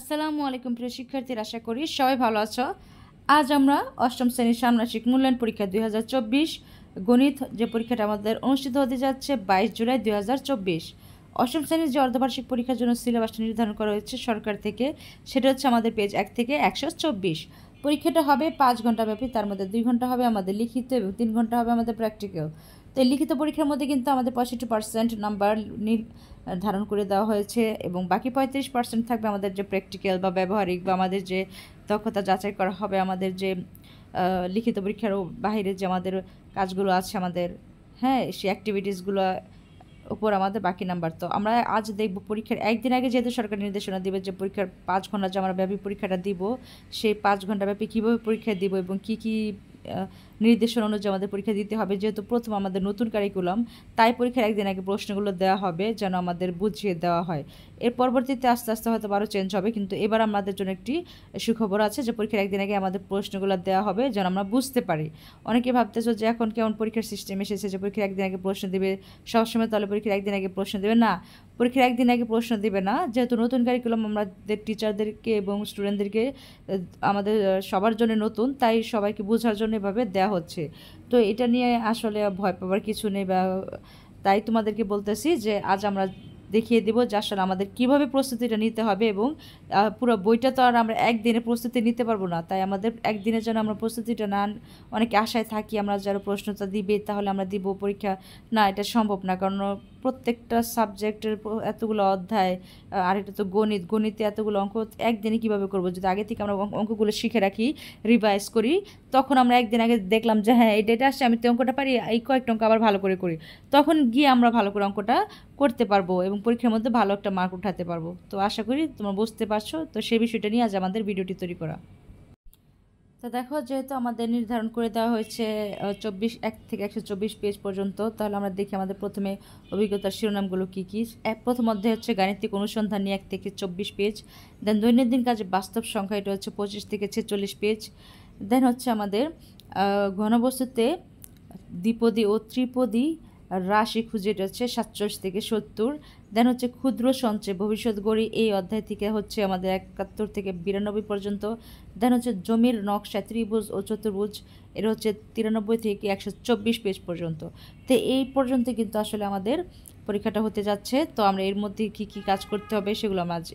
আসসালামু আলাইকুম প্রিয় শিক্ষার্থীরা, আশা করি সবাই ভালো আছো। আজ আমরা অষ্টম শ্রেণীর ষান্মাসিক মূল্যায়ন পরীক্ষা 2024 গণিত যে পরীক্ষাটা আমাদের অনুষ্ঠিত হতে যাচ্ছে 22 জুলাই 2024। অষ্টম শ্রেণীর যে অর্ধবার্ষিক পরীক্ষার জন্য সিলেবাসটা নির্ধারণ করা হয়েছে সরকার থেকে, সেটা হচ্ছে আমাদের পেজ 1 থেকে 124। পরীক্ষাটা হবে 5 ঘন্টা ব্যাপী, তার মধ্যে 2 ঘন্টা হবে আমাদের লিখিত এবং 3 ঘন্টা হবে আমাদের প্র্যাকটিক্যাল। তো এই লিখিত পরীক্ষার মধ্যে কিন্তু আমাদের 65% নাম্বার ধারণ করে দেওয়া হয়েছে এবং বাকি 35% থাকবে আমাদের যে প্র্যাকটিক্যাল বা ব্যবহারিক বা আমাদের যে দক্ষতা যাচাই করা হবে, আমাদের যে লিখিত পরীক্ষার বাইরে যে আমাদের কাজগুলো আছে আমাদের, হ্যাঁ, সেই অ্যাক্টিভিটিসগুলো উপর আমাদের বাকি নাম্বার। তো আমরা আজ দেখব পরীক্ষার একদিন আগে যেহেতু সরকার নির্দেশনা দিবে যে পরীক্ষার 5 ঘন্টা যে আমরা ব্যাপী পরীক্ষাটা দিব, সেই 5 ঘন্টা ব্যাপী কীভাবে পরীক্ষা দিব এবং কী কী নির্দেশনা অনুযায়ী আমাদের পরীক্ষা দিতে হবে। যেহেতু প্রথম আমাদের নতুন কারিকুলাম, তাই পরীক্ষার একদিন আগে প্রশ্নগুলো দেওয়া হবে যেন আমাদের বুঝিয়ে দেওয়া হয়। এর পরবর্তীতে আস্তে আস্তে হয়তো আরও চেঞ্জ হবে, কিন্তু এবার আমাদের জন্য একটি সুখবর আছে যে পরীক্ষার একদিন আগে আমাদের প্রশ্নগুলো দেওয়া হবে যেন আমরা বুঝতে পারি। অনেকে ভাবতেছো যে এখন কেমন পরীক্ষার সিস্টেম এসেছে যে পরীক্ষার একদিন আগে প্রশ্ন দেবে সবসময়, তাহলে পরীক্ষার একদিন আগে প্রশ্ন দেবে না। পরীক্ষার একদিন আগে প্রশ্ন দেবে না, যেহেতু নতুন কারিকুলাম আমাদের টিচারদেরকে এবং স্টুডেন্টদেরকে আমাদের সবার জন্য নতুন, তাই সবাইকে বোঝার জন্য এভাবে দেওয়া হচ্ছে। তো এটা নিয়ে আসলে ভয় পাওয়ার কিছু নেই, বা তাই তোমাদেরকে বলতেছি যে আজ আমরা দেখিয়ে দেবো যে আসলে আমাদের কীভাবে প্রস্তুতিটা নিতে হবে এবং পুরো বইটা তো আর আমরা একদিনে প্রস্তুতি নিতে পারবো না, তাই আমাদের একদিনের জন্য আমরা প্রস্তুতিটা না, অনেকে আশায় থাকি আমরা যারা প্রশ্নটা দিবে তাহলে আমরা দিব পরীক্ষা। না, এটা সম্ভব না, কারণ প্রত্যেকটা সাবজেক্টের এতগুলো অধ্যায়, আর এটা তো গণিতে এতগুলো অঙ্ক একদিনে কীভাবে করবো। যদি আগে থেকে আমরা অঙ্কগুলো শিখে রাখি, রিভাইজ করি, তখন আমরা একদিন আগে দেখলাম যে হ্যাঁ এটা আসছে, আমি তো অঙ্কটা পারি, এই কয়েকটা অঙ্ক আবার ভালো করে করি, তখন গিয়ে আমরা ভালো করে অঙ্কটা করতে পারবো এবং পরীক্ষার মধ্যে ভালো একটা মার্ক উঠাতে পারবো। তো আশা করি তোমরা বুঝতে পারছো। তো সেই বিষয়টা নিয়ে আজ আমাদের ভিডিওটি তৈরি করা। তো দেখো, যেহেতু আমাদের নির্ধারণ করে দেওয়া হয়েছে 1 থেকে 124 পেজ পর্যন্ত, তাহলে আমরা দেখি আমাদের প্রথমে অভিজ্ঞতার শিরোনামগুলো কী কী। প্রথম অধ্যায় হচ্ছে গাণিতিক অনুসন্ধান নিয়ে 1 থেকে 24 পেজ। দেন দৈনন্দিন কাজে বাস্তব সংখ্যা, এটা হচ্ছে 25 থেকে 46 পেজ। দেন হচ্ছে আমাদের ঘনবস্তুতে দ্বিপদী ও ত্রিপদী রাশি খুঁজে, এটা হচ্ছে 47 থেকে 70। দেন হচ্ছে ক্ষুদ্র সঞ্চয় ভবিষ্যৎ গড়ি, এই অধ্যায় থেকে হচ্ছে আমাদের 71 থেকে 92 পর্যন্ত। দেন হচ্ছে জমির নকশা ত্রিভুজ ও চতুর্ভুজ, এটা হচ্ছে 93 থেকে 124 পেজ পর্যন্ত। তো এই পর্যন্ত কিন্তু আসলে আমাদের পরীক্ষাটা হতে যাচ্ছে। তো আমরা এর মধ্যে কী কী কাজ করতে হবে সেগুলো আমরা আজ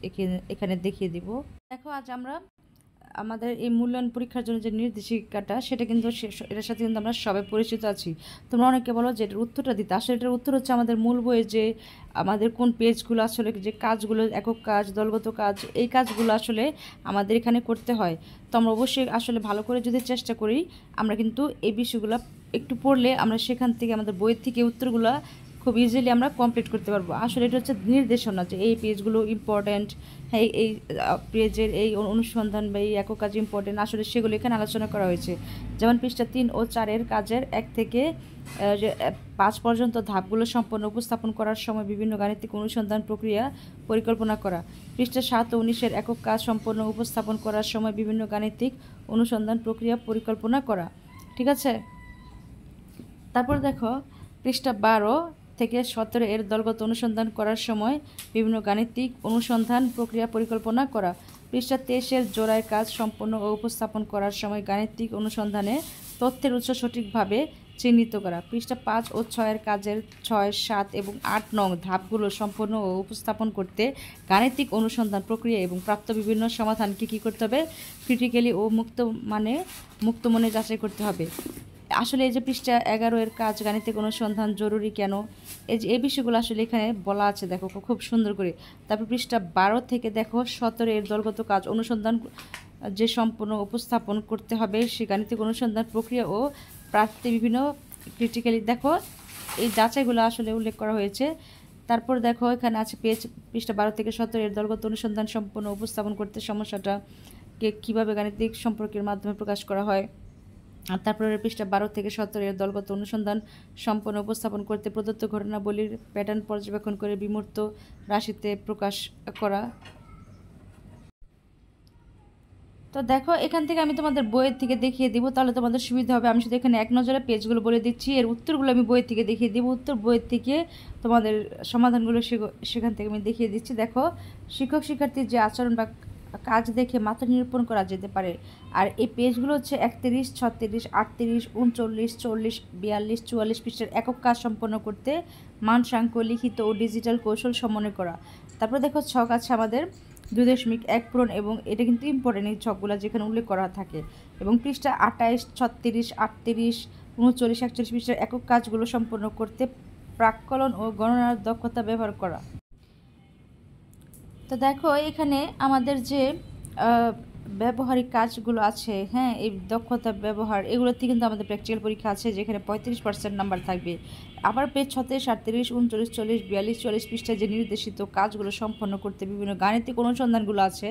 এখানে দেখিয়ে দিব। দেখো, আজ আমরা আমাদের এই মূল্যায়ন পরীক্ষার জন্য যে নির্দেশিকাটা, সেটা কিন্তু এটার সাথে কিন্তু আমরা সবাই পরিচিত আছি। তোমরা অনেকে বলো যে এটার উত্তরটা দিতে, আসলে এটার উত্তর হচ্ছে আমাদের মূল বইয়ে যে আমাদের কোন পেজগুলো আসলে যে কাজগুলো, একক কাজ, দলগত কাজ, এই কাজগুলো আসলে আমাদের এখানে করতে হয়। তো আমরা অবশ্যই আসলে ভালো করে যদি চেষ্টা করি, আমরা কিন্তু এই বিষয়গুলো একটু পড়লে আমরা সেখান থেকে আমাদের বইয়ের থেকে উত্তরগুলো খুব ইজিলি আমরা কমপ্লিট করতে পারবো। আসলে এটা হচ্ছে নির্দেশনা যে এই পেজগুলো ইম্পর্ট্যান্ট, হ্যাঁ এই পেজের এই অনুসন্ধান বা এই একক কাজ ইম্পর্টেন্ট, আসলে সেগুলো এখানে আলোচনা করা হয়েছে। যেমন পৃষ্ঠা 3 ও 4 কাজের 1 থেকে 5 পর্যন্ত ধাপগুলো সম্পন্ন উপস্থাপন করার সময় বিভিন্ন গাণিতিক অনুসন্ধান প্রক্রিয়া পরিকল্পনা করা। পৃষ্ঠা 7 ও 19 একক কাজ সম্পন্ন উপস্থাপন করার সময় বিভিন্ন গাণিতিক অনুসন্ধান প্রক্রিয়া পরিকল্পনা করা। ঠিক আছে। তারপর দেখো, পৃষ্ঠা 12 থেকে 17 দলগত অনুসন্ধান করার সময় বিভিন্ন গাণিতিক অনুসন্ধান প্রক্রিয়া পরিকল্পনা করা। পৃষ্ঠা 23 জোড়ায় কাজ সম্পন্ন ও উপস্থাপন করার সময় গাণিতিক অনুসন্ধানে তথ্যের উৎস সঠিকভাবে চিহ্নিত করা। পৃষ্ঠা 5 ও 6 কাজের 6, 7 এবং 8 নং ধাপগুলো সম্পন্ন ও উপস্থাপন করতে গাণিতিক অনুসন্ধান প্রক্রিয়া এবং প্রাপ্ত বিভিন্ন সমাধানকে কী করতে হবে, ক্রিটিক্যালি ও মুক্ত মনে যাচাই করতে হবে। আসলে এই যে পৃষ্ঠা 11 কাজ গাণিতিক অনুসন্ধান জরুরি কেন, এই বিষয়গুলো আসলে এখানে বলা আছে, দেখো খুব সুন্দর করে। তারপর পৃষ্ঠা 12 থেকে দেখো 17 দলগত কাজ অনুসন্ধান যে সম্পূর্ণ উপস্থাপন করতে হবে, সেই গাণিতিক অনুসন্ধান প্রক্রিয়া ও প্রাপ্তি বিভিন্ন ক্রিটিক্যালি, দেখো এই যাচাইগুলো আসলে উল্লেখ করা হয়েছে। তারপর দেখো এখানে আছে পৃষ্ঠা 12 থেকে 17 দলগত অনুসন্ধান সম্পূর্ণ উপস্থাপন করতে সমস্যাটাকে কীভাবে গাণিতিক সম্পর্কের মাধ্যমে প্রকাশ করা হয়। আর তারপরে পৃষ্ঠা 12 থেকে 17 দলগত অনুসন্ধান সম্পন্ন উপস্থাপন করতে প্রদত্ত ঘটনাবলীর প্যাটার্ন পর্যবেক্ষণ করে বিমূর্ত রাশিতে প্রকাশ করা। তো দেখো, এখান থেকে আমি তোমাদের বইয়ের থেকে দেখিয়ে দিব, তাহলে তোমাদের সুবিধা হবে। আমি শুধু এখানে এক নজরে পেজগুলো বলে দিচ্ছি, এর উত্তরগুলো আমি বইয়ের থেকে দেখিয়ে দিব। উত্তর বইয়ের থেকে তোমাদের সমাধানগুলো সেখান থেকে আমি দেখিয়ে দিচ্ছি। দেখো, শিক্ষক শিক্ষার্থীর যে আচরণ বা কাজ দেখে মাত্রা নিরূপণ করা যেতে পারে। আর এই পেজগুলো হচ্ছে 31, 36, 38, 39, 40, 42, 44 পৃষ্ঠার একক কাজ সম্পন্ন করতে মানসাঙ্ক, লিখিত ও ডিজিটাল কৌশল সমন্বয় করা। তারপর দেখো ছক আছে আমাদের 2.1 পূরণ, এবং এটা কিন্তু ইম্পর্টেন্ট এই ছকগুলো যেখানে উল্লেখ করা থাকে। এবং পৃষ্ঠা 28, 36, 38, 39, 41 পৃষ্ঠার একক কাজগুলো সম্পন্ন করতে প্রাক্কলন ও গণনার দক্ষতা ব্যবহার করা। তো দেখো এখানে আমাদের যে ব্যবহারিক কাজগুলো আছে, হ্যাঁ, এই দক্ষতা ব্যবহার এগুলোতে কিন্তু আমাদের প্র্যাকটিক্যাল পরীক্ষা আছে, যেখানে 35% নাম্বার থাকবে। আবার পেজ 36, 38, 39, 40, 42, 44 পৃষ্ঠায় যে নির্দেশিত কাজগুলো সম্পন্ন করতে বিভিন্ন গাণিতিক অনুসন্ধানগুলো আছে,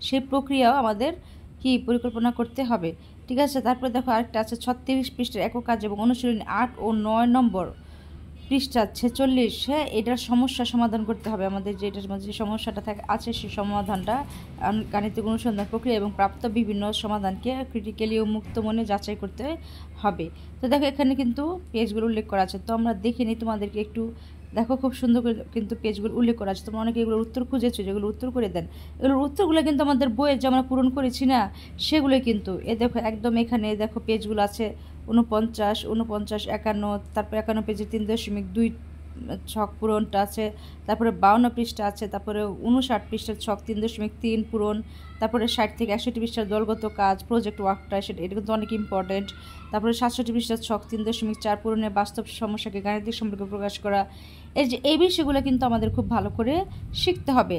সেই প্রক্রিয়াও আমাদের কি পরিকল্পনা করতে হবে, ঠিক আছে। তারপরে দেখো আরেকটা আছে 36 পৃষ্ঠার একক কাজ এবং অনুশীলনী 8 ও 9 নম্বর পৃষ্ঠা 46, হ্যাঁ, এটার সমস্যা সমাধান করতে হবে আমাদের, যে এটার মধ্যে যে সমস্যাটা আছে সেই সমাধানটা গাণিতিক অনুসন্ধান প্রক্রিয়া এবং প্রাপ্ত বিভিন্ন সমাধানকে ক্রিটিক্যালি ও মুক্ত মনে যাচাই করতে হবে। তো দেখো এখানে কিন্তু পেজগুলো উল্লেখ করা আছে, তো আমরা দেখে নিই তোমাদেরকে একটু। দেখো খুব সুন্দর করে কিন্তু পেজগুলো উল্লেখ করা আছে। তোমরা অনেকে এগুলোর উত্তর খুঁজেছো, যেগুলো উত্তর করে দেন, এগুলোর উত্তরগুলো কিন্তু আমাদের বইয়ে যে আমরা পূরণ করেছি না, সেগুলোই কিন্তু দেখো একদম এখানে দেখো পেজগুলো আছে 49, 49, 51, তারপরে 51 পেজে 3.2 ছক পূরণটা আছে, তারপরে 52 পৃষ্ঠা আছে, তারপরে 59 পৃষ্ঠার ছক 3.3 পূরণ, তারপরে 60 থেকে 61 পৃষ্ঠার দলগত কাজ প্রজেক্ট ওয়ার্কটা, সেটা এটা কিন্তু অনেক ইম্পর্টেন্ট। তারপরে 67 পৃষ্ঠার ছক 3.4 পূরণের বাস্তব সমস্যাকে গাণিতিক সম্পর্কে প্রকাশ করা। এই বিষয়গুলো কিন্তু আমাদের খুব ভালো করে শিখতে হবে।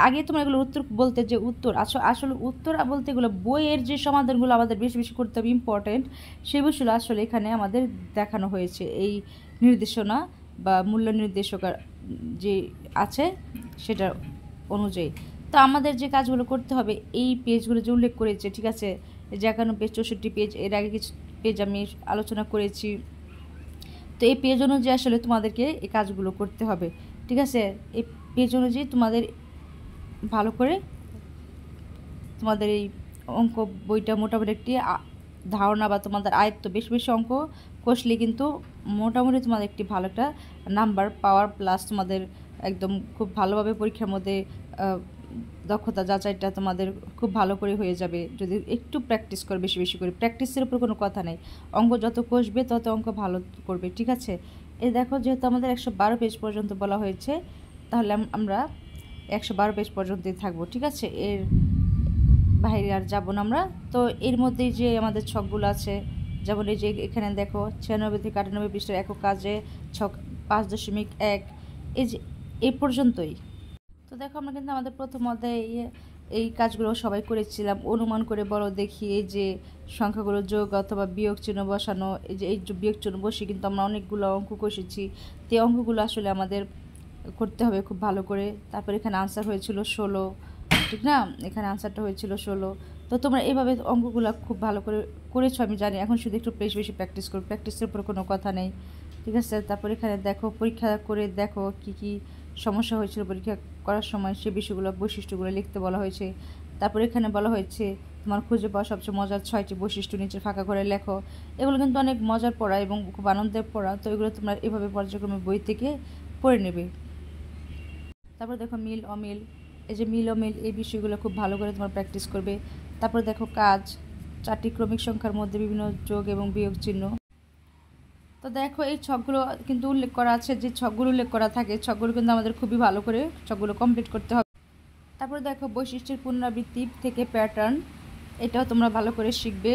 আগে তোমরা এগুলো উত্তর বলতে, যে উত্তর আসলে উত্তর বলতে এগুলো বইয়ের যে সমাধানগুলো আমাদের বেশি বেশি করতে হবে, ইম্পর্টেন্ট সেই বিষয়গুলো আসলে এখানে আমাদের দেখানো হয়েছে। এই নির্দেশনা বা মূল্য নির্দেশক যে আছে সেটার অনুযায়ী। তো আমাদের যে কাজগুলো করতে হবে, এই পেজগুলো যে উল্লেখ করেছে, ঠিক আছে, যে 51 পেজ, 64 পেজ, এর আগে কিছু পেজ আমি আলোচনা করেছি। তো এই পেজ অনুযায়ী আসলে তোমাদেরকে এই কাজগুলো করতে হবে, ঠিক আছে। এই পেজ অনুযায়ী তোমাদের ভালো করে তোমাদের এই অঙ্ক বইটা মোটামুটি একটি ধারণা বা তোমাদের আয়ত্ত, বেশি বেশি অঙ্ক কষলে কিন্তু মোটামুটি তোমাদের একটি ভালো একটা নাম্বার পাওয়ার, প্লাস তোমাদের একদম খুব ভালোভাবে পরীক্ষার মধ্যে দক্ষতা যাচাইটা তোমাদের খুব ভালো করে হয়ে যাবে যদি একটু প্র্যাকটিস করে, বেশি বেশি করে। প্র্যাকটিসের উপর কোনো কথা নেই, অঙ্ক যত কষবে তত অঙ্ক ভালো করবে, ঠিক আছে। এই দেখো যেহেতু আমাদের 112 পেজ পর্যন্ত বলা হয়েছে, তাহলে আমরা 112 পেজ পর্যন্তই থাকবো, ঠিক আছে, এর বাইরে আর যাবো না আমরা। তো এর মধ্যেই যে আমাদের ছকগুলো আছে, যেমন এই যে এখানে দেখো 96 থেকে 98 পৃষ্ঠার একক কাজে ছক 5.1, এই যে এই পর্যন্তই। তো দেখো আমরা কিন্তু আমাদের প্রথম অধ্যায়ে এই কাজগুলো সবাই করেছিলাম। অনুমান করে বলো দেখি, এই যে সংখ্যাগুলো যোগ অথবা বিয়োগ চিহ্ন বসানো, এই যে বিয়োগ চিহ্ন বসে কিন্তু আমরা অনেকগুলো অঙ্ক কষেছি। তো এই অঙ্কগুলো আসলে আমাদের করতে হবে খুব ভালো করে। তারপর এখানে আনসার হয়েছিল 16, ঠিক না, এখানে আনসারটা হয়েছিল 16। তো তোমরা এইভাবে অঙ্কগুলো খুব ভালো করে করেছো আমি জানি, এখন শুধু একটু বেশি বেশি প্র্যাকটিস করো, প্র্যাকটিসের উপর কোনো কথা নেই, ঠিক আছে। তারপর এখানে দেখো পরীক্ষা করে দেখো কি কি সমস্যা হয়েছিল পরীক্ষা করার সময়, সে বিষয়গুলো বৈশিষ্ট্যগুলো লিখতে বলা হয়েছে। তারপর এখানে বলা হয়েছে তোমার খুঁজে পাওয়া সবচেয়ে মজার 6টি বৈশিষ্ট্য নিচে ফাঁকা করে লেখো। এগুলো কিন্তু অনেক মজার পড়া এবং খুব আনন্দের পড়া, তো এগুলো তোমরা এভাবে পর্যায়ক্রমে বই থেকে পড়ে নেবে। তারপর দেখো মিল অমিল, এই যে মিল অমিল এই বিষয়গুলো খুব ভালো করে তোমার প্র্যাকটিস করবে। তারপর দেখো কাজ 4টি ক্রমিক সংখ্যার মধ্যে বিভিন্ন যোগ এবং বিয়োগ চিহ্ন। তো দেখো এই ছকগুলো কিন্তু উল্লেখ করা আছে, যে ছকগুলো উল্লেখ করা থাকে ছকগুলো কিন্তু আমাদের খুবই ভালো করে ছকগুলো কমপ্লিট করতে হবে। তারপর দেখো বৈশিষ্ট্যের পুনরাবৃত্তি থেকে প্যাটার্ন, এটাও তোমরা ভালো করে শিখবে।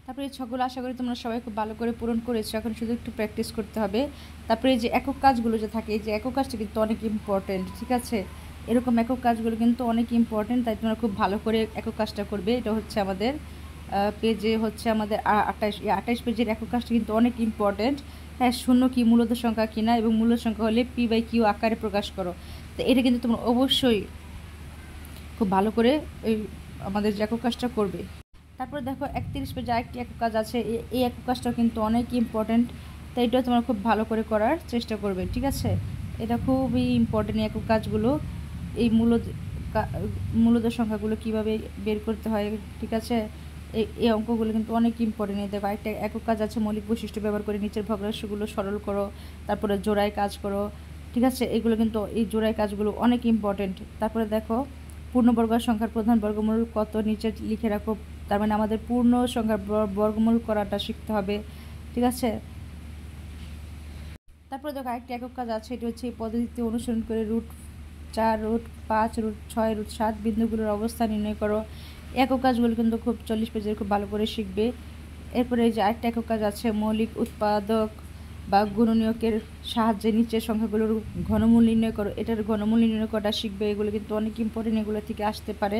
তারপরে এই ছকগুলো আশা করি তোমরা সবাই খুব ভালো করে পূরণ করেছো, এখন শুধু একটু প্র্যাকটিস করতে হবে। তারপরে এই যে একক কাজগুলো যে থাকে, এই যে একক কাজটা কিন্তু অনেক ইম্পর্টেন্ট, ঠিক আছে, এরকম একক কাজগুলো কিন্তু অনেক ইম্পর্টেন্ট, তাই তোমরা খুব ভালো করে একক কাজটা করবে। এটা হচ্ছে আমাদের পেজে হচ্ছে আমাদের 28 পেজের একক কাজটা কিন্তু অনেক ইম্পর্টেন্ট। হ্যাঁ, শূন্য কি মূলত সংখ্যা কিনা এবং মূলত সংখ্যা হলে P/Q আকারে প্রকাশ করো। তো এটা কিন্তু তোমরা অবশ্যই খুব ভালো করে এই আমাদের যে একক কাজটা করবে। তারপরে দেখো 31 পেজে আরেকটি একক কাজ আছে, এই একক কাজটাও কিন্তু অনেক ইম্পর্টেন্ট, তাই এটাও তোমরা খুব ভালো করে করার চেষ্টা করবে, ঠিক আছে। এটা খুবই ইম্পর্টেন্ট একক কাজগুলো, এই মূলত সংখ্যাগুলো কিভাবে বের করতে হয়, ঠিক আছে, এই অঙ্কগুলো কিন্তু অনেক ইম্পর্টেন্ট। দেখো আরেকটা একক কাজ আছে, মৌলিক বৈশিষ্ট্য ব্যবহার করে নিচের ভগ্নাংশগুলো সরল করো, তারপরে জোড়ায় কাজ করো, ঠিক আছে, এগুলো কিন্তু এই জোড়ায় কাজগুলো অনেক ইম্পর্টেন্ট। তারপরে দেখো পূর্ণবর্গ সংখ্যার প্রধান বর্গমূল কত নিচে লিখে রাখো। তার মানে আমাদের পূর্ণ সংখ্যার বর্গমূল করাটা শিখতে হবে, ঠিক আছে। তারপরে দেখো আরেকটি একক কাজ আছে, এটি হচ্ছে এই পদ্ধতিতে অনুসরণ করে √4, √5, √6, √7 বিন্দুগুলোর অবস্থান নির্ণয় করো। একক কাজগুলো কিন্তু খুব 40 পেজের খুব ভালো করে শিখবে। এরপরে এই যে আরেকটা একক কাজ আছে, মৌলিক উৎপাদক বা গুণনীয়কের সাহায্যে নিচের সংখ্যাগুলোর ঘনমূল নির্ণয় করো। এটার ঘনমূল নির্ণয় করাটা শিখবে। এগুলো কিন্তু অনেক ইম্পর্টেন্ট, এগুলো থেকে আসতে পারে,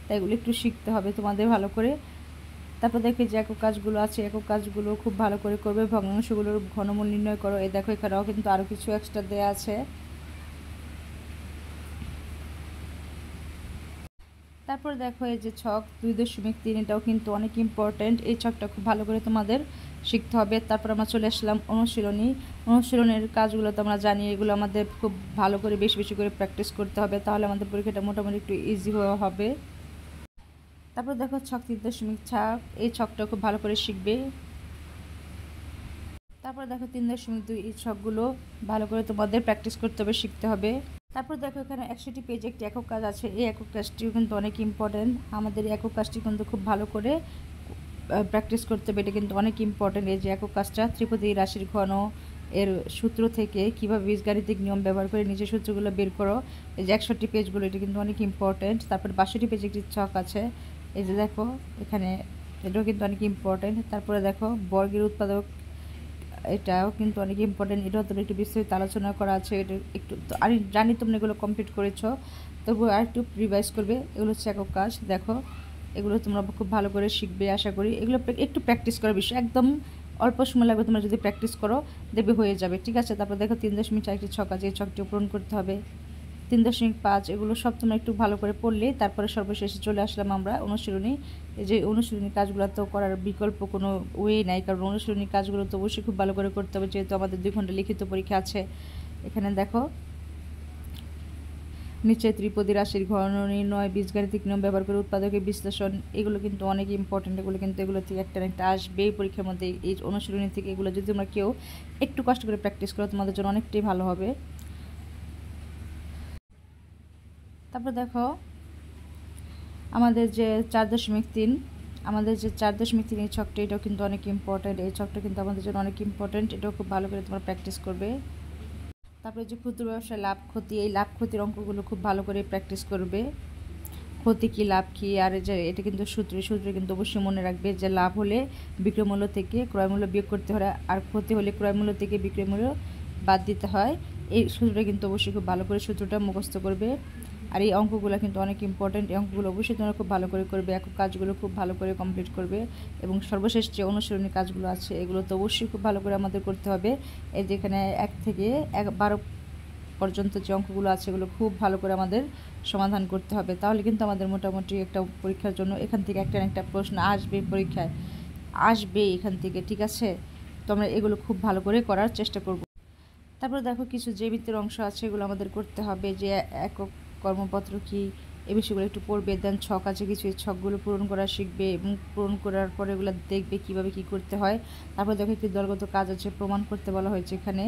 তাই এগুলো একটু শিখতে হবে তোমাদের ভালো করে। তারপর দেখো যে একক কাজগুলো আছে, একক কাজগুলো খুব ভালো করে করবে। ভগ্নাংশগুলোর ঘনমূল নির্ণয় করো। এই দেখো এখানেও কিন্তু আরও কিছু এক্সট্রা দেওয়া আছে। তারপর দেখো এই যে ছক 2.3, এটাও কিন্তু অনেক ইম্পর্টেন্ট। এই ছকটা খুব ভালো করে তোমাদের শিখতে হবে। তারপর আমরা চলে আসলাম অনুশীলনের কাজগুলো তো আমরা জানি, এগুলো আমাদের খুব ভালো করে বেশি বেশি করে প্র্যাকটিস করতে হবে, তাহলে আমাদের পরীক্ষাটা মোটামুটি একটু ইজি হবে। তারপর দেখো ছক 3.4, এই ছকটা খুব ভালো করে শিখবে। তারপর দেখো 3.2, এই ছকগুলো ভালো করে তোমাদের প্র্যাকটিস করতে হবে, শিখতে হবে। তারপর দেখো এখানে 61টি পেজে একটি একক কাজ আছে। এই একক কাজটিও কিন্তু অনেক ইম্পর্টেন্ট, আমাদের এই একক কাজটি কিন্তু খুব ভালো করে প্র্যাকটিস করতে হবে, এটা কিন্তু অনেক ইম্পর্টেন্ট। এই যে একক কাজটা, ত্রিপদী রাশির ঘন এর সূত্র থেকে কীভাবে বীজগাণিতিক নিয়ম ব্যবহার করে নিজের সূত্রগুলো বের করো। এই যে 61টি পেজগুলো, এটা কিন্তু অনেক ইম্পর্টেন্ট। তারপর 62টি পেজে একটি ছক আছে, এই যে দেখো এখানে, এটাও কিন্তু অনেক ইম্পর্টেন্ট। তারপরে দেখো বর্গের উৎপাদক, এটাও কিন্তু অনেক ইম্পর্টেন্ট, এটাও তোমরা একটু বিস্তারিত আলোচনা করা আছে। এটা একটু আমি জানি তোমরা এগুলো কমপ্লিট করেছো, তবু আর একটু রিভাইজ করবে। এগুলো হচ্ছে একক কাজ, দেখো এগুলো তোমরা খুব ভালো করে শিখবে আশা করি। এগুলো একটু প্র্যাকটিস করার বিষয়, একদম অল্প সময় লাগবে, তোমরা যদি প্র্যাকটিস করো দেখবে হয়ে যাবে, ঠিক আছে। তারপর দেখো 3.4 একটি ছক আছে, এই ছকটি পূরণ করতে হবে। 3.5, এগুলো সব তোমরা একটু ভালো করে পড়লে। তারপরে সর্বশেষে চলে আসলাম আমরা অনুশীলনী। এই যে অনুশীলনী কাজগুলো তো করার বিকল্প কোনো ওয়ে নাই, কারণ অনুশীলনী কাজগুলো তো অবশ্যই খুব ভালো করে করতে হবে, যেহেতু আমাদের 2 ঘন্টা লিখিত পরীক্ষা আছে। এখানে দেখো নিচে ত্রিপদী রাশির ঘন নির্ণয়, বীজগাণিতিক নিয়ম ব্যবহার করে উৎপাদকের বিশ্লেষণ, এগুলো কিন্তু অনেক ইম্পর্টেন্ট। এগুলো কিন্তু এগুলো থেকে একটা না একটা আসবেই পরীক্ষার মধ্যে। এই অনুশীলনী থেকে এগুলো যদি তোমরা কেউ একটু কষ্ট করে প্র্যাকটিস করো, তোমাদের জন্য অনেকটাই ভালো হবে। তারপর দেখো আমাদের যে 4.3, আমাদের যে 4.3 এই ছকটা, এটাও কিন্তু অনেক ইম্পর্টেন্ট। এই ছকটা কিন্তু আমাদের জন্য অনেক ইম্পর্টেন্ট, এটাও খুব ভালো করে তোমরা প্র্যাকটিস করবে। তারপরে যে ক্ষুদ্র ব্যবসায় লাভ ক্ষতি, এই লাভ ক্ষতির অঙ্কগুলো খুব ভালো করে প্র্যাকটিস করবে। ক্ষতি কী, লাভ কী, আর যে এটা কিন্তু সূত্রে কিন্তু অবশ্যই মনে রাখবে যে লাভ হলে বিক্রয় মূল্য থেকে ক্রয় মূল্য বিয়োগ করতে হয়, আর ক্ষতি হলে ক্রয় মূল্য থেকে বিক্রয় মূল্য বাদ দিতে হয়। এই সূত্রটা কিন্তু অবশ্যই খুব ভালো করে সূত্রটা মুখস্থ করবে। আর এই অঙ্কগুলো কিন্তু অনেক ইম্পর্টেন্ট, এই অঙ্কগুলো অবশ্যই তোমরা খুব ভালো করে করবে, একক কাজগুলো খুব ভালো করে কমপ্লিট করবে। এবং সর্বশেষ যে অনুশীলনী কাজগুলো আছে, এগুলো তো অবশ্যই খুব ভালো করে আমাদের করতে হবে। এই যেখানে 1 থেকে 12 পর্যন্ত যে অঙ্কগুলো আছে, এগুলো খুব ভালো করে আমাদের সমাধান করতে হবে, তাহলে কিন্তু আমাদের মোটামুটি একটা পরীক্ষার জন্য এখান থেকে একটা না একটা প্রশ্ন আসবে, পরীক্ষায় আসবে এখান থেকে, ঠিক আছে। তো আমরা এগুলো খুব ভালো করে করার চেষ্টা করব। তারপর দেখো কিছু জ্যামিতির অংশ আছে, এগুলো আমাদের করতে হবে। যে একক কর্মপত্র কি, এই বিষয়গুলো একটু পড়বে। দেন ছক আছে কিছু, এই ছকগুলো পূরণ করা শিখবে, এবং পূরণ করার পরে এগুলো দেখবে কীভাবে কী করতে হয়। তারপর দেখো একটি দলগত কাজ আছে, প্রমাণ করতে বলা হয়েছে এখানে।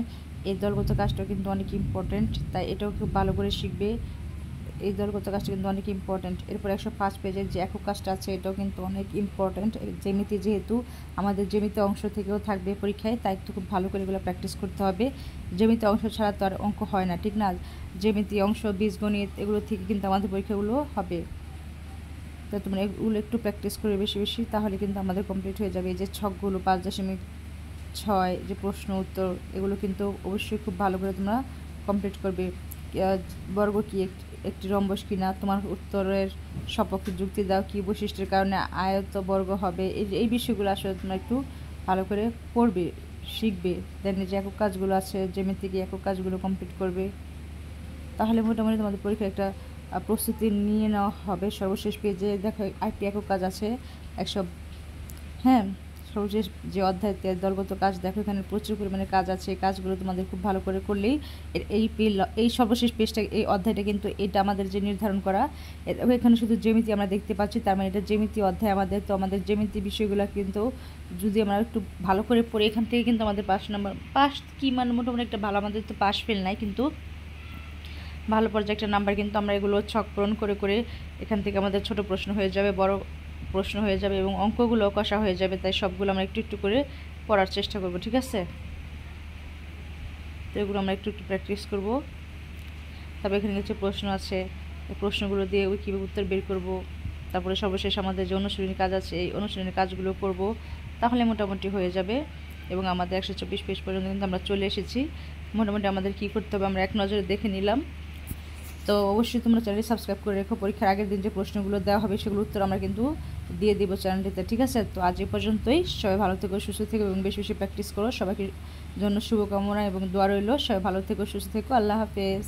এই দলগত কাজটাও কিন্তু অনেক ইম্পর্টেন্ট, তাই এটাও খুব ভালো করে শিখবে। এই দলগত কাজটা কিন্তু অনেক ইম্পর্টেন্ট। এরপর 105 পেজের যে একক কাজটা আছে, এটাও কিন্তু অনেক ইম্পর্টেন্ট। জ্যামিতি যেহেতু আমাদের জ্যামিতি অংশ থেকেও থাকবে পরীক্ষায়, তাই একটু খুব ভালো করে এগুলো প্র্যাকটিস করতে হবে। জ্যামিতি অংশ ছাড়া তো আর অঙ্ক হয় না, ঠিক না। জ্যামিতি অংশ, বীজগণিত, এগুলো থেকে কিন্তু আমাদের পরীক্ষাগুলো হবে, তো তোমরা এগুলো একটু প্র্যাকটিস করে বেশি বেশি, তাহলে কিন্তু আমাদের কমপ্লিট হয়ে যাবে। এই যে ছকগুলো 5.6 যে প্রশ্ন উত্তর, এগুলো কিন্তু অবশ্যই খুব ভালো করে তোমরা কমপ্লিট করবে। বর্গ কি, একটি রম্বস কিনা, তোমার উত্তরের সপক্ষে যুক্তি দাও, কি বৈশিষ্ট্যের কারণে আয়ত বর্গ হবে। এই বিষয়গুলো আসলে তোমরা একটু ভালো করে পড়বে, শিখবে। দেন যে একক কাজগুলো আছে, জ্যামিতিক একক কাজগুলো কমপ্লিট করবে, তাহলে মোটামুটি তোমাদের পরীক্ষায় একটা প্রস্তুতি নিয়ে নেওয়া হবে। সর্বশেষ পেজে দেখো আরেকটি একক কাজ আছে 100, হ্যাঁ, সর্বশেষ যে অধ্যায় দলগত কাজ, দেখো এখানে প্রচুর পরিমাণে কাজ আছে। এই কাজগুলো তোমাদের খুব ভালো করে করলেই এই সর্বশেষ পেজটা, এই অধ্যায়টা কিন্তু এটা আমাদের যে নির্ধারণ করা, এখানে শুধু জ্যামিতি আমরা দেখতে পাচ্ছি, তার মানে এটা জ্যামিতি অধ্যায় আমাদের। তো আমাদের জ্যামিতি বিষয়গুলো কিন্তু যদি আমরা একটু ভালো করে পড়ি, এখান থেকে কিন্তু আমাদের পাস নাম্বার, পাস কি মানে মোটামুটি একটা ভালো, আমাদের তো পাস ফেল নাই, কিন্তু ভালো পর্যায়ে একটা নাম্বার, কিন্তু আমরা এগুলো ছক পূরণ করে করে এখান থেকে আমাদের ছোট প্রশ্ন হয়ে যাবে, বড় প্রশ্ন হয়ে যাবে এবং অঙ্কগুলো কষা হয়ে যাবে। তাই সবগুলো আমরা একটু একটু করে পড়ার চেষ্টা করব, ঠিক আছে? তো এগুলো আমরা একটু একটু প্র্যাকটিস করব। তারপর এখানে কিছু প্রশ্ন আছে, এই প্রশ্নগুলো দিয়ে কীভাবে উত্তর বের করব। তারপরে সর্বশেষ আমাদের যে অনুশীলনী কাজ আছে এই অনুশীলনী কাজগুলো করব, তাহলে মোটামুটি হয়ে যাবে। এবং আমাদের 124 পেজ পর্যন্ত কিন্তু আমরা চলে এসেছি। মোটামুটি আমাদের কি করতে হবে আমরা এক নজরে দেখে নিলাম। তো অবশ্যই তোমরা চ্যানেলটি সাবস্ক্রাইব করে রেখো, পরীক্ষার আগের দিন যে প্রশ্নগুলো দেওয়া হবে সেগুলো উত্তর আমরা কিন্তু দিয়ে দিব চ্যানেলটিতে, ঠিক আছে? তো আজ এই পর্যন্তই। সবাই ভালো থেকো, সুস্থ থেকো এবং বেশি বেশি প্র্যাকটিস করো। সবাইকে জন্য শুভকামনা এবং দোয়া রইল। সবাই ভালো থেকো, সুস্থ থেকো। আল্লাহ হাফেজ।